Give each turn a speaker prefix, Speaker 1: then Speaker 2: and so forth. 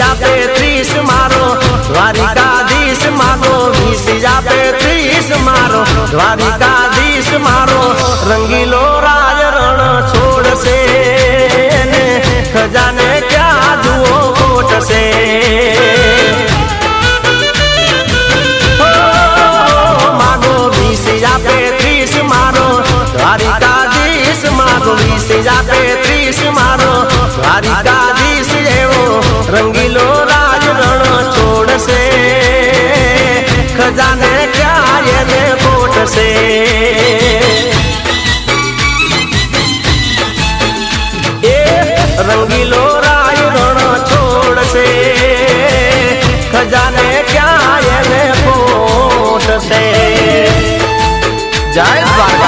Speaker 1: આપે 30 મારો દ્વારિકાધીશ માગો 20 આપે 30 મારો દ્વારિકાધીશ મારો રંગીલો રાજ રણ છોડશે ને ખજાને ક્યાં જુઓ ખોટશે માગો 20 આપે 30 મારો દ્વારિકાધીશ માગો 20 આપે 30 મારો દ્વારિકાધીશ એવો રંગીલો રાજ રણ છોડશે ખજાને ક્યાં એને ખોટશે એ રંગીલો રાજ રણ છોડશે ખજાને ક્યાં એને ખોટશે જય દ્વારકા।